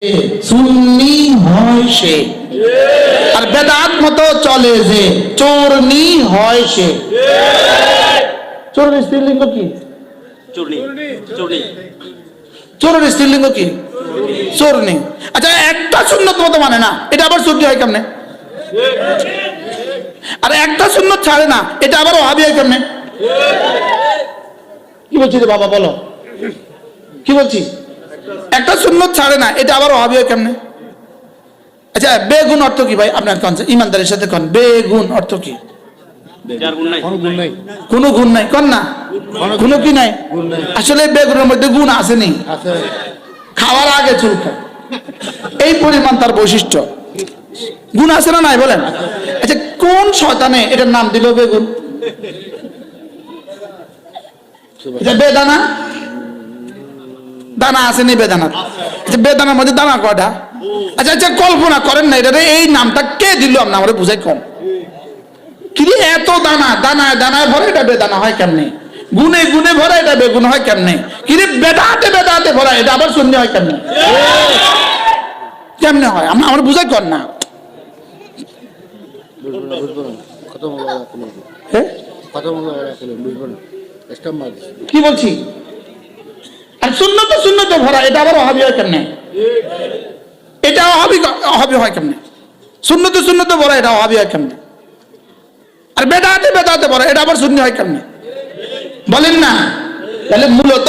সুন্নি হয় সে, আর বেদাত মতো চলে যে চোরনি হয় সে। চোরের স্ত্রীলিঙ্গ কি? চোরের স্ত্রীলিঙ্গ কি? চোরনি। আচ্ছা, একটা সুন্নত মতো মানে না, এটা আবার চোরনি হয় কেমনে? আর একটা সুন্নত ছাড়ে না, এটা আবার ওয়াহাবি হয় কেমনে? কি বলছি রে বাবা, বলো কি বলছি? একটা সুন্নত ছাড়ে না, এটা আবার ওয়াহাবি হয় কেমনে? আচ্ছা, বেগুন অর্থ কি ভাই? আপনার কোন ইমানদারের সাথে কোন বেগুন অর্থ কি? কোনো গুণ নাই, কোন না কোনো কি নাই? আসলে বেগুনের মধ্যে গুণ আসেনি, খাওয়ার আগে চুলকায়, এই পরিমাণ তার বৈশিষ্ট্য। গুণ আছে না নাই বলেন? আচ্ছা, কোন শয়তানে এটার নাম দিল বেগুন? এটা বেদানা, দানা আসেনি বেদানা। আচ্ছা, বেদানার মধ্যে দানা কয়টা? আচ্ছা আচ্ছা, কল্পনা করেন না এটা এই নামটা কে দিল? আমরা আমরা বুঝাই কম কি এত দানা, দানায় দানায় ভরে এটা বেদানা হয় কেমনে? গুনে গুনে ভরা এটা বেগুন হয় কেমনে? কি বেদাতে বেদাতে ভরা এটা আবার শূন্য হয় কেমনে? কেমনে হয় আমরা বুঝাই কর না। কি বলছি? আর শূন্যতে শূন্যতে ভরা এটা আবার ওয়াহাবি হয় কেমনে? এটা ওয়াহাবি হয় কেমনে? শূন্যতে শূন্যতে ভরা এটা ওয়াহাবি হয় কেমনে? আর বেদাতে বেদাতে ভরা এটা আবার সুন্নি হয় কেমনে? বলেন না। তাহলে মূলত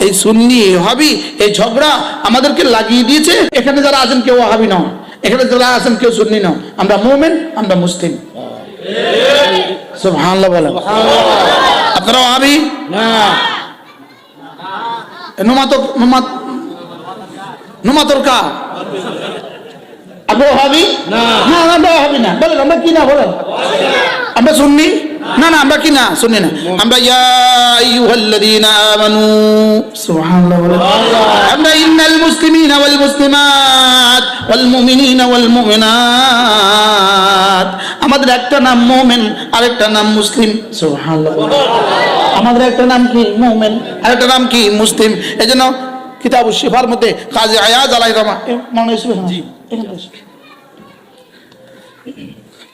এই সুন্নি ওয়াহাবি এই ঝগড়া আমাদেরকে লাগিয়ে দিয়েছে। এখানে যারা আছেন কেউ ওয়াহাবি নয়, এখানে যারা আছেন কেউ সুন্নি নয়, আমরা মুমিন, আমরা মুসলিম। সুবহানাল্লাহ বলেন। আপনারা ওয়াহাবি না? নুমাতর কা আপনি ওয়াহাবি না? হ্যাঁ, আমরা ওয়াহাবি না। বলেন আমরা কি না? বলেন আমরা সুন্নি না? না, আমরা কি না? সুন্নি না। আমরা ইয়া আইয়ুহাল্লাযীনা আমানু, সুবহানাল্লাহ বলেন। আমরা ইন্নাল মুসলিমিনা ওয়াল মুসলিমাত ওয়াল মুমিনিনা ওয়াল মুমিনাত। আমাদের একটা নাম মুমিন, আরেকটা নাম মুসলিম। সুবহানাল্লাহ। আমাদের একটা নাম কি? মুমিন, আরেকটা নাম কি? মুসলিম। এজন্য কিতাবুশ শিফার মধ্যে কাজী আয়াজ আলাইহির রহমা মনে হইছে জি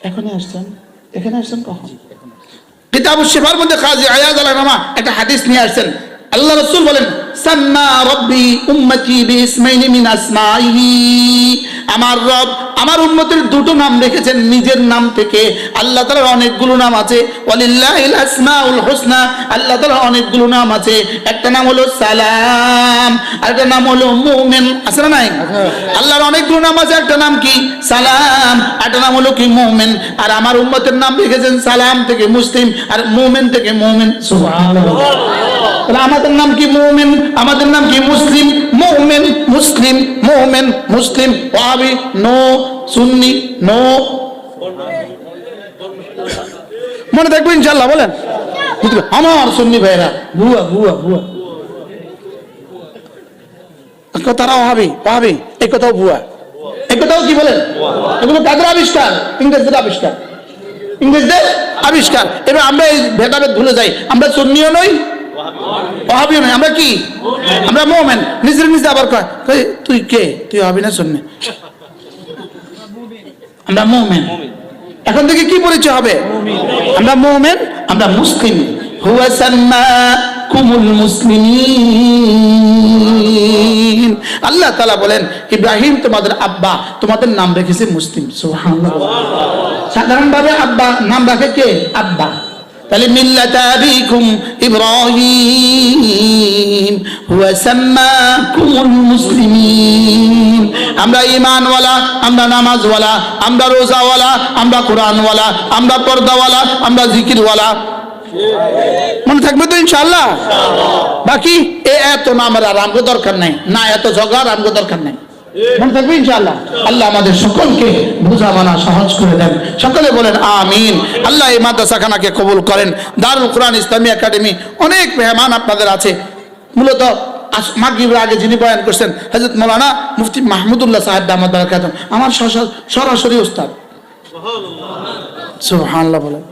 এখানে আসছেন কখন? কিতাবুশ শিফার মধ্যে কাজী আয়াজ আলাইহির রহমা একটা হাদিস নিয়ে আসছেন। আল্লাহ রাসূল বলেন, সাম্মা রাব্বি উম্মতি বিইসমাইনি মিন আসমাইহি। আমার রব আমার উম্মতের দুটো নাম রেখেছেন নিজের নাম থেকে। আল্লাহ তাআলার অনেকগুলো নাম আছে, ওয়ালিল্লাহিল আসমাউল হুসনা। আল্লাহ তাআলার অনেকগুলো নাম আছে। একটা নাম হলো সালাম, আরেকটা নাম হলো মুমিন। আছে না নাই? আল্লাহর অনেকগুলো নাম আছে, একটা নাম কি? সালাম, আরেকটা নাম হলো কি? মুমিন। আর আমার উম্মতের নাম রেখেছেন সালাম থেকে মুসলিম, আর মুমিন থেকে মুমিন। সুবহানাল্লাহ। তাহলে আমাদের নাম কি? মুমিন, আমাদের নাম কি? মুসলিম। মুমিন মুসলিম, মুমিন মুসলিম। ওয়াহাবি নো, সুন্নি নো। মনে থাকবে ইনশাআল্লাহ। বলেন আমার সুন্নি ভাইরা ভুয়া ভুয়া ভুয়া, তারা ওয়াহাবি ওয়াহাবি, এই কথাও ভুয়া, এই কথাও কি বলেন? এগুলো কাদের আবিষ্কার? ইংরেজদের আবিষ্কার, ইংরেজদের আবিষ্কার। এবার আমরা এই ভেদাভেদ ভুলে যাই। আমরা সুন্নিও নই, ওয়াহাবিও নই, আমরা কি? আমরা মুমিন। নিজের নিজে আবার কয় তুই কে? তুই ওয়াহাবি না সুন্নি? আমরা মুমিন। এখন থেকে কি পরিচয় হবে? আমরা মুমিন, আমরা মুসলিম। হুয়া সাম্মাকুমুল মুসলিমিন। আল্লাহ তাআলা বলেন, ইব্রাহিম তোমাদের আব্বা, তোমাদের নাম রেখেছে মুসলিম। সুবহানাল্লাহ। সাধারণভাবে আব্বা নাম রাখে কে? আব্বা। তাহলে মিল্লাতা আবিকুম ইব্রাহিম হুয়া সাম্মাকুমুল মুসলিমিন। আমরা ঈমানওয়ালা, আমরা নামাজওয়ালা, আমরা রোজাওয়ালা, আমরা কোরআনওয়ালা, আমরা পর্দাওয়ালা, আমরা জিকিরওয়ালা। মনে থাকবে তো ইনশাআল্লাহ? বাকি এত নামের আর আমগো দরকার নাই, না এত জগার আমগো দরকার নাই। মনে থাকবে ইনশাআল্লাহ। আল্লাহ আমাদের সকলকে বুঝা মানা সহজ করে দেন। সকলে বলেন আমিন। আল্লাহ এই মাদ্রাসাখানাকে কবুল করেন। দারুল কোরআন ইসলামী একাডেমি অনেক মেহমান আপনাদের আছে। মূলত মাগরিবের আগে যিনি বয়ান করছেন হযরত মাওলানা মুফতি মাহমুদুল্লাহ সাহেব দামাত বারাকাতুহু, আমার সরাসরি উস্তাদ। সুবহানাল্লাহ বলেন।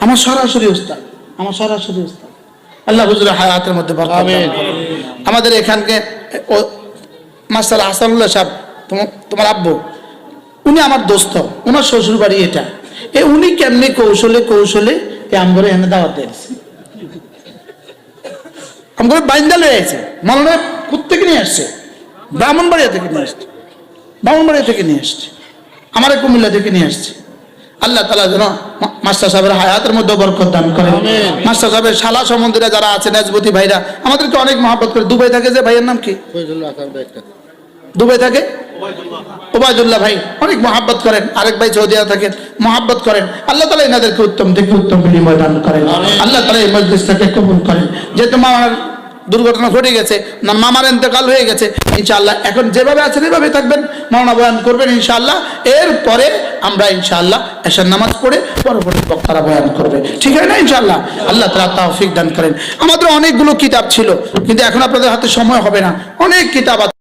আমার সরাসরি উস্তাদ, আমার সরাসরি উস্তাদ। আল্লাহ হুজুরের হায়াতের মধ্যে বরকত। আমিন। আমাদের এখানকে মাস্টার হাসানুল্লাহ সাহেব, তোমার আব্বু, উনি আমার দোস্ত, ওনার শ্বশুর বাড়ি এটা। উনি কেমনি কৌশলে কৌশলে আমগরে এনে দাওয়াত দিয়েছে, আমগরে বাইন্দা লয়ে আছে। মাওলানা কোত্থেকে নিয়ে আসছে? ব্রাহ্মণবাড়িয়া থেকে নিয়ে আসছে, ব্রাহ্মণবাড়িয়া থেকে নিয়ে আসছে, আমার কুমিল্লা থেকে নিয়ে আসছে। আল্লাহ তাআলা যেন মাস্টার সাহেবের হায়াতের মধ্যে বরকত দান করেন। মাস্টার সাহেবের শালা সম্বন্ধীরা যারা আছেন, নাজবতী ভাইরা আমাদেরকে অনেক মহব্বত করে। দুবাই থাকে যে ভাইয়ের নাম কি? দুবাই থাকে ওবায়দুল্লাহ ভাই, অনেক মহাব্বত করেন। আরেক ভাই সৌদিয়া থাকেন, মহাব্বত করেন। আল্লাহ তাআলা এনাদেরকে উত্তম থেকে উত্তম বিনিময় দান করেন। আল্লাহ তাআলা এই মজলিসটাকে কবুল করেন। যেহেতু মামার দুর্ঘটনা ঘটে গেছে, না মামার ইন্তেকাল হয়ে গেছে, ইনশাআল্লাহ এখন যেভাবে আছেন এভাবে থাকবেন, মাওলানা বয়ান করবেন ইনশাআল্লাহ। এরপরে আমরা ইনশাআল্লাহ এশার নামাজ পড়ে পরবর্তী বক্তারা বয়ান করবে, ঠিক আছে না ইনশাআল্লাহ? আল্লাহ তাআলা তৌফিক দান করেন। আমাদের অনেকগুলো কিতাব ছিল, কিন্তু এখন আপনাদের হাতে সময় হবে না, অনেক কিতাব আছে।